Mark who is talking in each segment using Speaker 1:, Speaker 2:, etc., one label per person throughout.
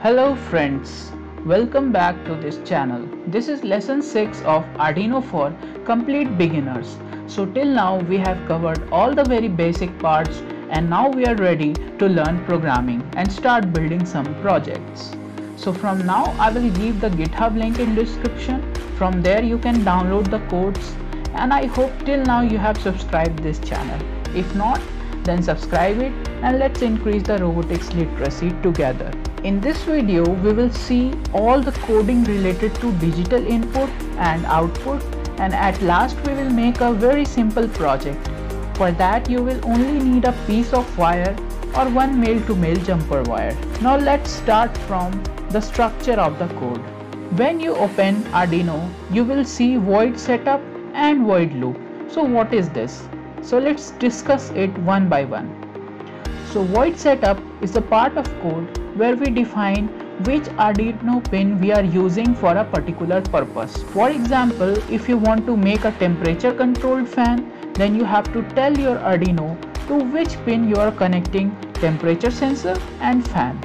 Speaker 1: Hello friends, welcome back to this channel. This is lesson 6 of Arduino for complete beginners. So till now we have covered all the very basic parts and now we are ready to learn programming and start building some projects. So from now I will leave the GitHub link in description. From there you can download the codes and I hope till now you have subscribed this channel. If not, then subscribe it and let's increase the robotics literacy together. In this video, we will see all the coding related to digital input and output, and at last we will make a very simple project. For that you will only need a piece of wire or one male-to-male jumper wire. Now let's start from the structure of the code. When you open Arduino, you will see void setup and void loop. So what is this? So let's discuss it one by one. So void setup is a part of code where we define which Arduino pin we are using for a particular purpose. For example, if you want to make a temperature controlled fan, then you have to tell your Arduino to which pin you are connecting temperature sensor and fan.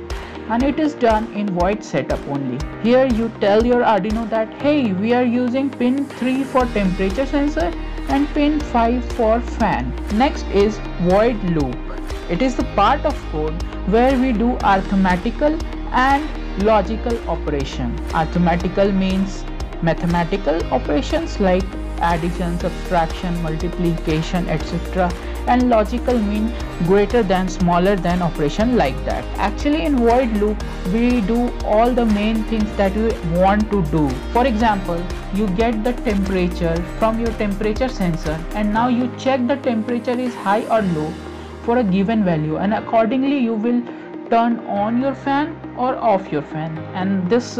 Speaker 1: And it is done in void setup only. Here you tell your Arduino that hey, we are using pin 3 for temperature sensor and pin 5 for fan. Next is void loop. It is the part of code where we do arithmetical and logical operation. Arithmetical means mathematical operations like addition, subtraction, multiplication, etc. And logical means greater than, smaller than operation like that. Actually in void loop we do all the main things that we want to do. For example, you get the temperature from your temperature sensor and now you check the temperature is high or low for a given value, and accordingly you will turn on your fan or off your fan. And this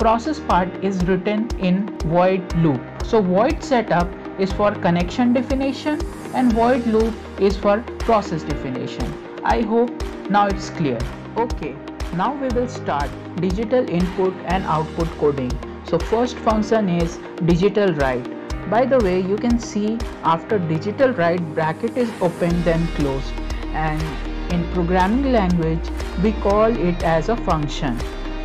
Speaker 1: process part is written in void loop. So void setup is for connection definition and void loop is for process definition. I hope now it's clear. Okay, now we will start digital input and output coding. So first function is digital write. By the way, you can see after digital write bracket is opened then closed, and in programming language we call it as a function.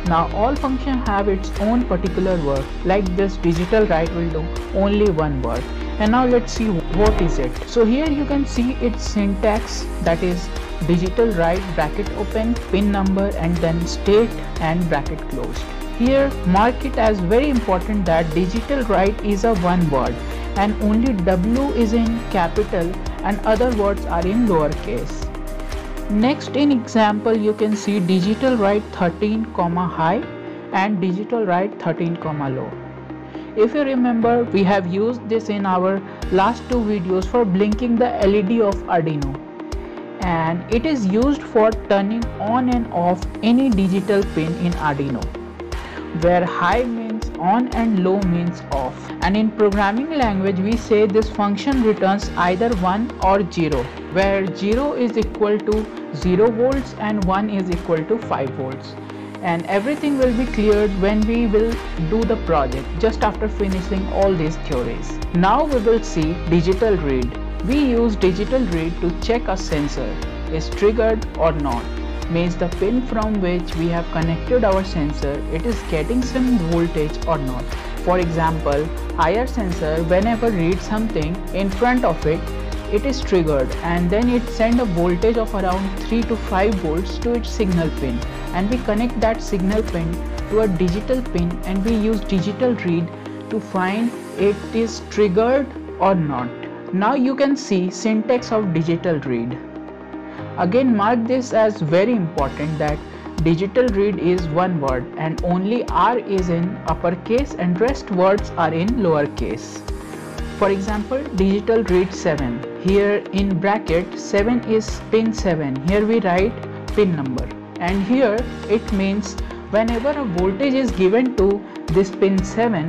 Speaker 1: Now all functions have its own particular work, like this digital write will do only one work. And now let's see what is it. So here you can see its syntax, that is digital write bracket open, pin number and then state and bracket closed. Here mark it as very important that digital write is a one word and only W is in capital and other words are in lowercase. Next in example you can see digital write 13, high and digital write 13, low. If you remember, we have used this in our last two videos for blinking the LED of Arduino, and it is used for turning on and off any digital pin in Arduino, where high means on and low means off. And in programming language we say this function returns either 1 or 0, where 0 is equal to 0 volts and 1 is equal to 5 volts. And everything will be cleared when we will do the project just after finishing all these theories. Now we will see digital read. We use digital read to check a sensor is triggered or not. Means the pin from which we have connected our sensor, it is getting some voltage or not. For example, higher sensor whenever reads something in front of it, it is triggered and then it sends a voltage of around 3 to 5 volts to its signal pin, and we connect that signal pin to a digital pin and we use digital read to find it is triggered or not. Now you can see syntax of digital read. Again mark this as very important that digital read is one word and only R is in uppercase and rest words are in lowercase. For example, digital read 7. Here in bracket 7 is pin 7. Here we write pin number, and here it means whenever a voltage is given to this pin 7,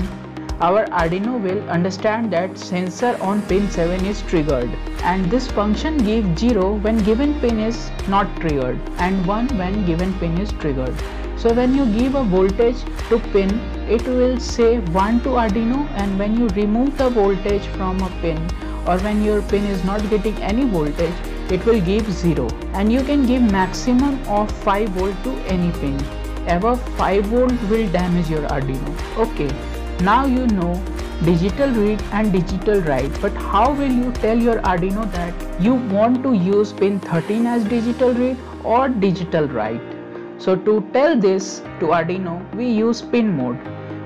Speaker 1: our Arduino will understand that sensor on pin 7 is triggered, and this function gives 0 when given pin is not triggered and 1 when given pin is triggered. So when you give a voltage to pin, it will say 1 to Arduino, and when you remove the voltage from a pin or when your pin is not getting any voltage, it will give 0, and you can give maximum of 5 volt to any pin. Above 5 volt will damage your Arduino. Okay, now you know digital read and digital write, but how will you tell your Arduino that you want to use pin 13 as digital read or digital write? So to tell this to Arduino, we use pin mode.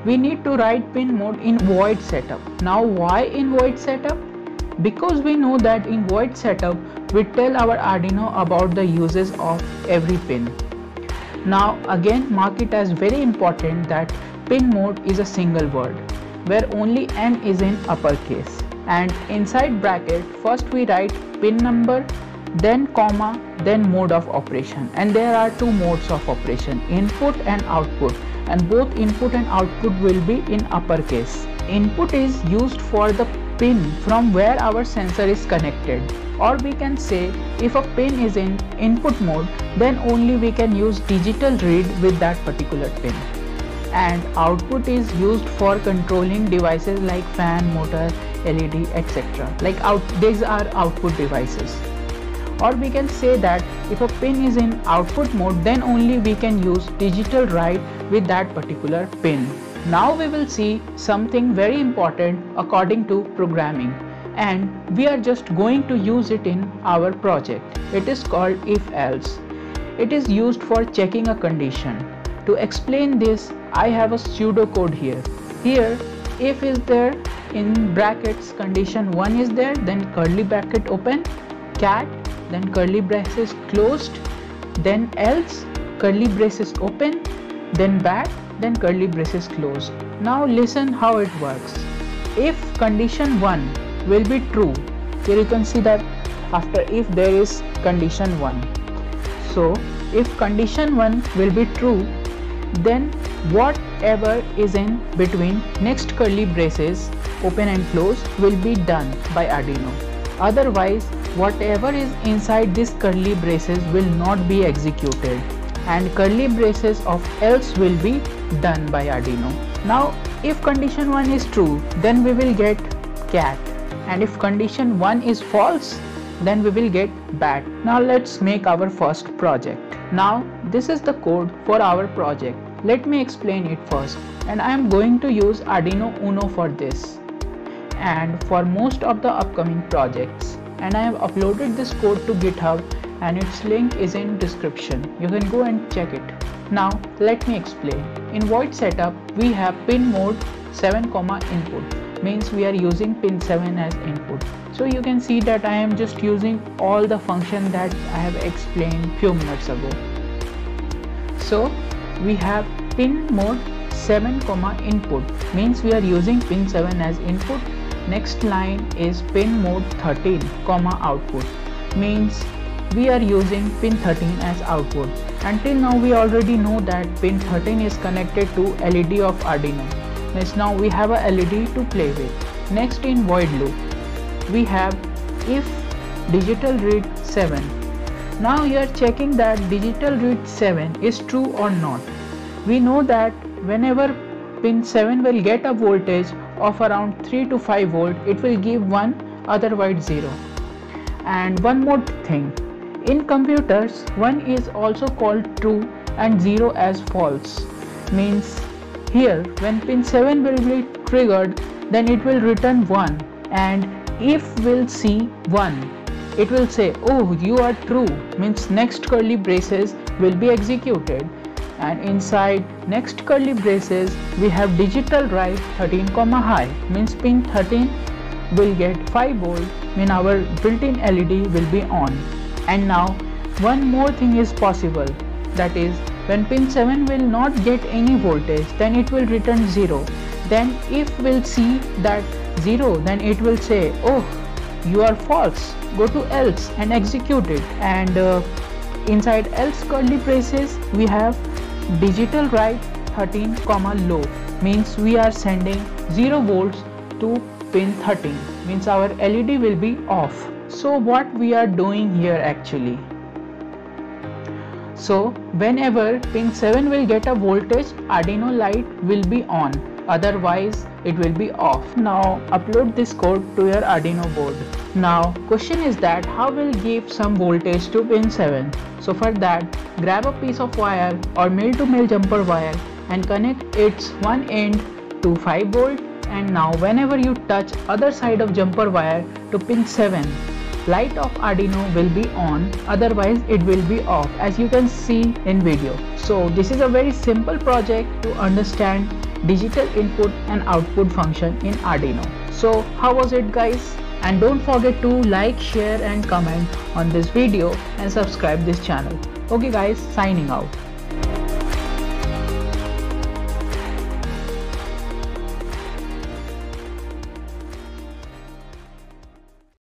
Speaker 1: We need to write pin mode in void setup. Now why in void setup? Because we know that in void setup we tell our Arduino about the uses of every pin. Now again, mark it as very important that pin mode is a single word where only N is in uppercase, and inside bracket first we write pin number, then comma, then mode of operation. And there are two modes of operation, input and output, and both input and output will be in uppercase. Input is used for the pin from where our sensor is connected, or we can say if a pin is in input mode, then only we can use digital read with that particular pin. And output is used for controlling devices like fan, motor, LED, etc. These are output devices. Or we can say that if a pin is in output mode, then only we can use digital write with that particular pin. Now we will see something very important according to programming, and we are just going to use it in our project. It is called if else. It is used for checking a condition. To explain this, I have a pseudo code here. Here if is there, in brackets condition 1 is there, then curly bracket open, cat, then curly braces closed, then else, curly braces open, then bat, then curly braces closed. Now listen how it works. If condition 1 will be true, here you can see that after if there is condition 1. So if condition 1 will be true, then whatever is in between next curly braces open and close will be done by Arduino. Otherwise, whatever is inside this curly braces will not be executed, and curly braces of else will be done by Arduino. Now if condition 1 is true, then we will get cat, and if condition 1 is false, then we will get bat. Now let's make our first project. Now this is the code for our project. Let me explain it first, and I am going to use Arduino Uno for this and for most of the upcoming projects, and I have uploaded this code to GitHub, and its link is in description. You can go and check it. Now let me explain. In void setup we have pin mode 7, input, means we are using pin 7 as input. So you can see that I am just using all the function that I have explained few minutes ago. So we have pin mode 7, input, means we are using pin 7 as input. Next line is pin mode 13, output, means we are using pin 13 as output. Until now we already know that pin 13 is connected to LED of Arduino, means now we have a LED to play with. Next, in void loop we have if digital read 7. Now you are checking that digital read 7 is true or not. We know that whenever pin 7 will get a voltage of around 3 to 5 volt, it will give 1, otherwise 0. And one more thing, in computers 1 is also called true and 0 as false, means here when pin 7 will be triggered, then it will return 1, and if we'll see 1, it will say, oh, you are true, means next curly braces will be executed. And inside next curly braces we have digital write 13, high, means pin 13 will get 5 volt, mean our built-in LED will be on. And now one more thing is possible, that is when pin 7 will not get any voltage, then it will return 0. Then if we'll see that 0, then it will say, oh, you are false, go to else and execute it. And inside else curly braces we have digital write 13, low, means we are sending 0 volts to pin 13, means our LED will be off. So what we are doing here actually? So whenever pin 7 will get a voltage, Arduino light will be on. otherwise it will be off. Now upload this code to your Arduino board. Now question is that how will give some voltage to pin 7. So for that, grab a piece of wire or male to male jumper wire and connect its one end to 5 volt, and now whenever you touch other side of jumper wire to pin 7, light of Arduino will be on, otherwise it will be off, as you can see in video. So this is a very simple project to understand digital input and output function in Arduino. So how was it, guys? And don't forget to like, share and comment on this video and subscribe this channel. Okay guys, signing out.